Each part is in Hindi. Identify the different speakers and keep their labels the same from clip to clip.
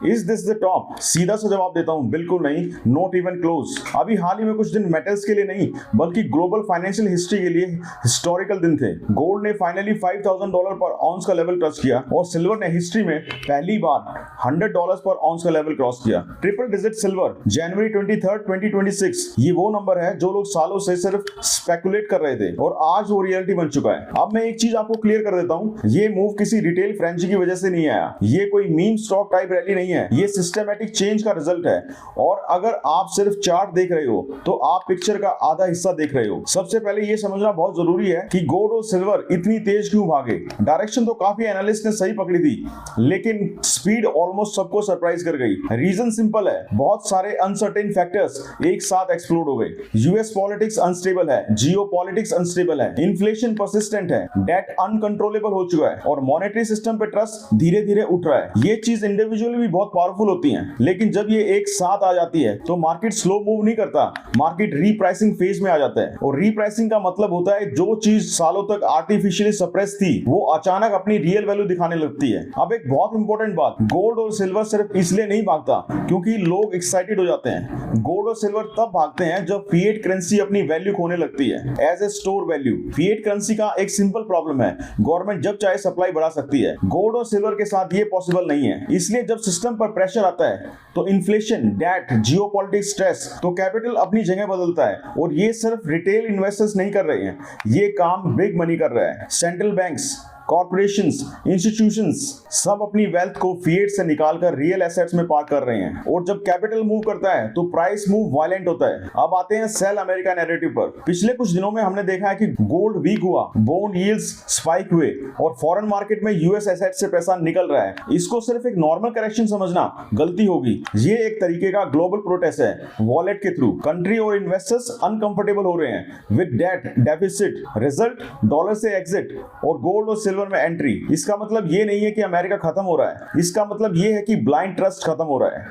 Speaker 1: Is this the top? सीधा सा जवाब देता हूं, बिल्कुल नहीं, नॉट इवन क्लोज। अभी हाल ही में कुछ दिन मेटल्स के लिए नहीं बल्कि ग्लोबल फाइनेंशियल हिस्ट्री के लिए हिस्टोरिकल दिन थे। गोल्ड ने फाइनली $5,000 पर आउंस का लेवल टच किया और सिल्वर ने हिस्ट्री में पहली बार $100 पर आउंस का लेवल क्रॉस किया। ट्रिपल डिजिट सिल्वर जनवरी 23, 2026, ये वो नंबर है जो लोग सालों से सिर्फ स्पेकुलेट कर रहे थे और आज वो रियलिटी बन चुका है। अब मैं एक चीज आपको क्लियर कर देता हूं, ये मूव किसी रिटेल फ्रेंची की वजह से नहीं आया, ये कोई मीम स्टॉक टाइप रैली नहीं है, ये सिस्टमैटिक चेंज का रिजल्ट है। और अगर आप सिर्फ चार्ट देख रहे हो तो आप पिक्चर का आधा हिस्सा देख रहे हो। सबसे पहले ये समझना बहुत जरूरी है कि गोल्ड और सिल्वर इतनी तेज क्यों भागे। डायरेक्शन तो काफी एनालिस्ट ने सही पकड़ी थी, लेकिन स्पीड ऑलमोस्ट सबको सरप्राइज कर गई। रीजन सिंपल है, बहुत सारे अनसर्टेन फैक्टर्स एक साथ एक्सप्लोड हो गए। यूएस पॉलिटिक्स अनस्टेबल है, जियो पॉलिटिक्स अनस्टेबल है, इन्फ्लेशन परसिस्टेंट है, डेट अनकंट्रोलेबल हो चुका है और मॉनेटरी सिस्टम पे ट्रस्ट धीरे धीरे उठ रहा है। ये चीज इंडिविजुअली भी बहुत पावरफुल होती है, लेकिन जब ये एक साथ आ जाती है तो मार्केट स्लो मूव नहीं करता, मार्केट रीप्राइसिंग फेज में आ जाता है। और रीप्राइसिंग का मतलब होता है जो चीज सालों तक आर्टिफिशियली सप्रेस थी वो अचानक अपनी रियल वैल्यू दिखाने लगती है। अब एक बहुत इंपॉर्टेंट बात, गोल्ड और सिल्वर सिर्फ इसलिए नहीं भागता क्योंकि लोग एक्साइटेड हो जाते हैं। गोल्ड और सिल्वर तब भागते हैं जब फिएट करेंसी अपनी वैल्यू खोने लगती है as a store value. Fiat currency का एक सिंपल प्रॉब्लम है, गवर्नमेंट जब चाहे सप्लाई बढ़ा सकती है। गोल्ड और सिल्वर के साथ ये पॉसिबल नहीं है, इसलिए जब सिस्टम पर प्रेशर आता है तो इन्फ्लेशन, डेट, जियोपॉलिटिक्स, स्ट्रेस, तो कैपिटल अपनी जगह बदलता है। और ये सिर्फ रिटेल इन्वेस्टर्स नहीं कर रहे हैं, ये काम बिग मनी कर रहा है। सेंट्रल बैंक्स, कॉर्पोरेशंस, इंस्टीट्यूशंस सब अपनी वेल्थ को फिएट से निकालकर रियल एसेट्स में पार्क कर रहे हैं। और जब कैपिटल मूव करता है तो प्राइस मूव वायलेंट होता है। अब आते हैं सेल अमेरिका नैरेटिव पर। पिछले कुछ दिनों में हमने देखा है कि गोल्ड वीक हुआ, बॉन्ड यील्ड्स स्पाइक हुए और फॉरेन मार्केट में यूएस एसेट से पैसा निकल रहा है। इसको सिर्फ एक नॉर्मल करेक्शन समझना गलती होगी। ये एक तरीके का ग्लोबल प्रोटेस्ट है, वॉलेट के थ्रू कंट्री और इन्वेस्टर्स अनकंफर्टेबल हो रहे हैं with debt deficit, result dollar से एग्जिट और गोल्ड और सिल्वर में एंट्री। इसका मतलब ये नहीं है कि अमेरिका खत्म हो रहा है, इसका मतलब ये है कि ब्लाइंड ट्रस्ट खत्म हो रहा है।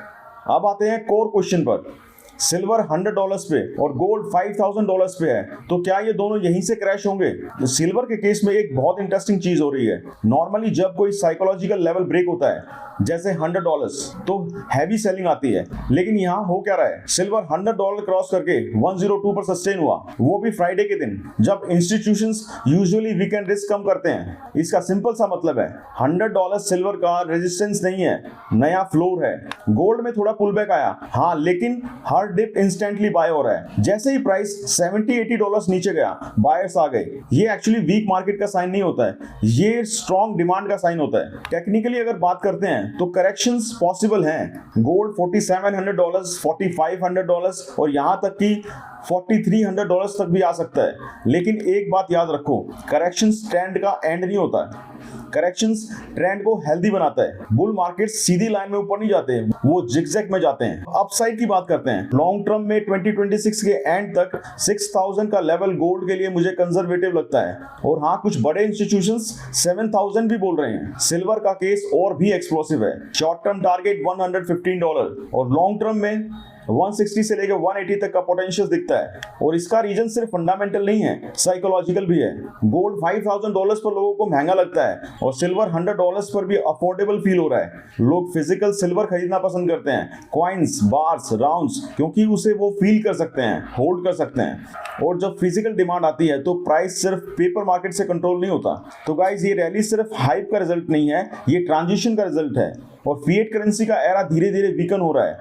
Speaker 1: अब आते हैं कोर क्वेश्चन पर। सिल्वर $100 पे और गोल्ड $5,000 पे है, तो क्या ये दोनों यहीं से क्रैश होंगे? सिल्वर के केस में एक बहुत इंटरेस्टिंग चीज हो रही है। नॉर्मली जब कोई साइकोलॉजिकल लेवल ब्रेक होता है जैसे $100 तो हैवी सेलिंग आती है, लेकिन यहाँ हो क्या रहा है, सिल्वर $100 क्रॉस करके 102 पर सस्टेन हुआ, वो भी फ्राइडे के दिन जब इंस्टीट्यूशंस यूजुअली वीकेंड रिस्क कम करते हैं। इसका सिंपल सा मतलब है $100 सिल्वर का रेजिस्टेंस नहीं है, नया फ्लोर है। गोल्ड में थोड़ा पुल बैक आया हाँ, लेकिन हर डिप इंस्टेंटली बाय हो रहा है। जैसे ही प्राइस $70-80 नीचे गया बायर्स आ गए। ये एक्चुअली वीक मार्केट का साइन नहीं होता है, ये स्ट्रॉन्ग डिमांड का साइन होता है। टेक्निकली अगर बात करते हैं तो करेक्शंस पॉसिबल हैं। गोल्ड $4,700, $4,500 और यहां तक कि $4,300 तक भी आ सकता है। लेकिन एक बात याद रखो, करेक्शंस ट्रेंड का एंड नहीं होता है, करेक्शंस ट्रेंड को हेल्दी बनाता है। बुल मार्केट सीधी लाइन में ऊपर नहीं जाते, वो जिगजैग में जाते हैं। अपसाइड की बात करते हैं, लॉन्ग टर्म में 2026 के एंड तक 6,000 का लेवल गोल्ड के लिए मुझे कंजर्वेटिव लगता है। और हाँ, कुछ बड़े इंस्टीट्यूशंस 7,000 भी बोल रहे हैं। सिल्वर का केस और भी एक्सप्लोसिव है, शॉर्ट टर्म टारगेट $115 और लॉन्ग टर्म में 160 से लेकर 180 तक का पोटेंशियल दिखता है। और इसका रीजन सिर्फ फंडामेंटल नहीं है, साइकोलॉजिकल भी है। गोल्ड $5,000 पर लोगों को महंगा लगता है और सिल्वर $100 पर भी अफोर्डेबल फील हो रहा है। लोग फिजिकल सिल्वर खरीदना पसंद करते हैं, कॉइन्स, बार्स, राउंड्स, क्योंकि उसे वो फील कर सकते हैं, होल्ड कर सकते हैं। और जब फिजिकल डिमांड आती है तो प्राइस सिर्फ पेपर मार्केट से कंट्रोल नहीं होता। तो गाइस, ये रैली सिर्फ हाइप का रिजल्ट नहीं है, ये ट्रांजिशन का रिजल्ट है। और फिएट करेंसी का एरा धीरे धीरे वीकन हो रहा है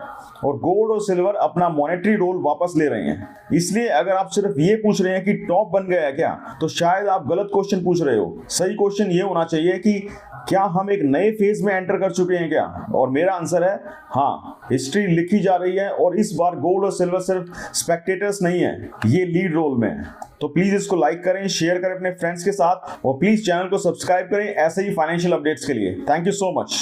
Speaker 1: और गोल्ड और सिल्वर अपना मॉनेटरी रोल वापस ले रहे हैं। इसलिए अगर आप सिर्फ ये पूछ रहे हैं कि टॉप बन गया है क्या, तो शायद आप गलत क्वेश्चन पूछ रहे हो। सही क्वेश्चन ये होना चाहिए कि क्या हम एक नए फेज में एंटर कर चुके हैं क्या? और मेरा आंसर है हाँ, हिस्ट्री लिखी जा रही है और इस बार गोल्ड और सिल्वर सिर्फ स्पेक्टेटर्स नहीं है, ये लीड रोल में है। तो प्लीज इसको लाइक करें, शेयर करें अपने फ्रेंड्स के साथ और प्लीज चैनल को सब्सक्राइब करें ऐसे ही फाइनेंशियल अपडेट्स के लिए। Thank you so much.